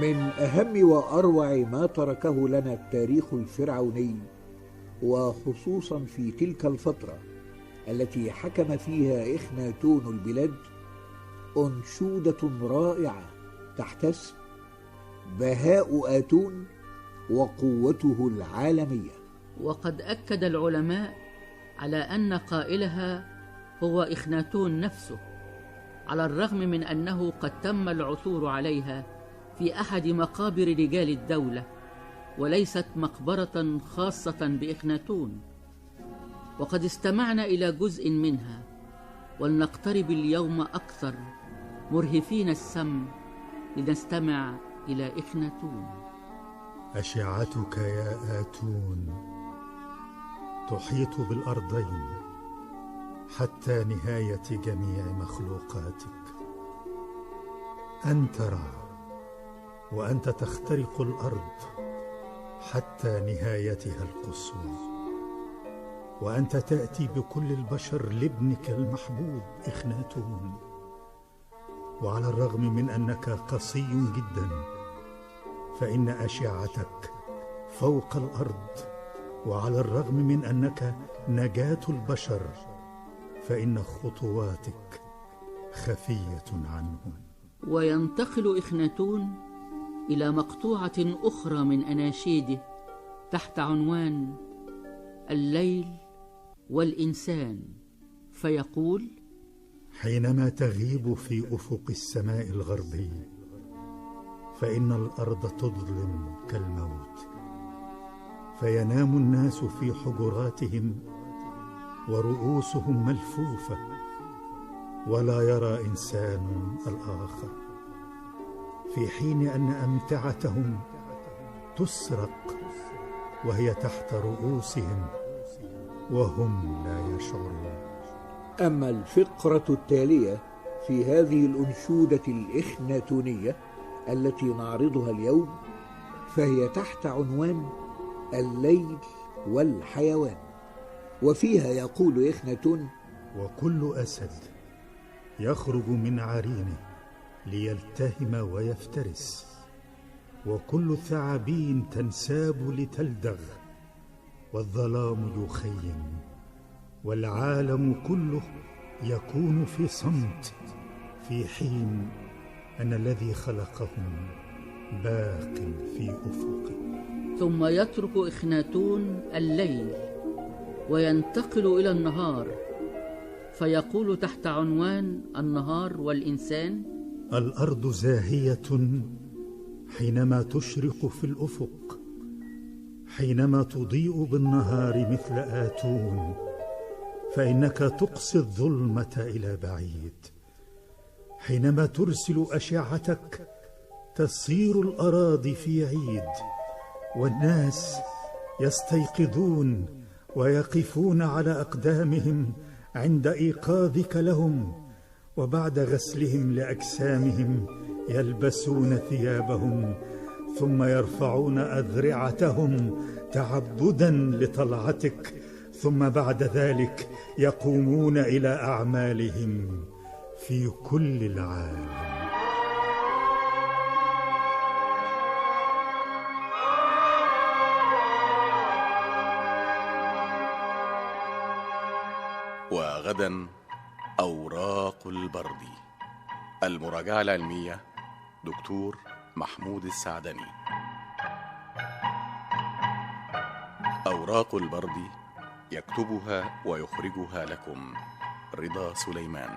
من أهم وأروع ما تركه لنا التاريخ الفرعوني، وخصوصا في تلك الفترة التي حكم فيها إخناتون البلاد، أنشودة رائعة تحت اسم بهاء آتون وقوته العالمية. وقد أكد العلماء على أن قائلها هو إخناتون نفسه، على الرغم من أنه قد تم العثور عليها في أحد مقابر رجال الدولة، وليست مقبرة خاصة بإخناتون. وقد استمعنا إلى جزء منها، ولنقترب اليوم أكثر مرهفين السمع لنستمع إلى إخناتون. أشعتك يا آتون تحيط بالأرضين حتى نهاية جميع مخلوقاتك. أنت رع، وأنت تخترق الأرض حتى نهايتها القصوى، وأنت تأتي بكل البشر لابنك المحبوب إخناتون. وعلى الرغم من أنك قصي جدا، فإن أشعتك فوق الأرض، وعلى الرغم من أنك نجاة البشر، فإن خطواتك خفية عنهم. وينتقل إخناتون إلى مقطوعة أخرى من أناشيده تحت عنوان الليل والإنسان، فيقول: حينما تغيب في أفق السماء الغربي، فإن الأرض تظلم كالموت، فينام الناس في حجراتهم ورؤوسهم ملفوفة، ولا يرى إنسان الآخر، في حين أن أمتعتهم تسرق وهي تحت رؤوسهم وهم لا يشعرون. أما الفقرة التالية في هذه الأنشودة الإخناتونية التي نعرضها اليوم، فهي تحت عنوان الليل والحيوان، وفيها يقول إخناتون: وكل أسد يخرج من عرينه ليلتهم ويفترس، وكل ثعابين تنساب لتلدغ، والظلام يخيم، والعالم كله يكون في صمت، في حين أن الذي خلقهم باق في أفقه. ثم يترك إخناتون الليل وينتقل إلى النهار، فيقول تحت عنوان النهار والإنسان: الأرض زاهية حينما تشرق في الأفق، حينما تضيء بالنهار مثل آتون، فإنك تقصي الظلمة إلى بعيد. حينما ترسل أشعتك تصير الأراضي في عيد، والناس يستيقظون ويقفون على أقدامهم عند إيقاظك لهم، وبعد غسلهم لأجسامهم يلبسون ثيابهم، ثم يرفعون أذرعتهم تعبدا لطلعتك، ثم بعد ذلك يقومون إلى أعمالهم في كل العالم. وغدا أوراق البرد. المراجعة العلمية دكتور محمود السعدني. أوراق البرد يكتبها ويخرجها لكم رضا سليمان.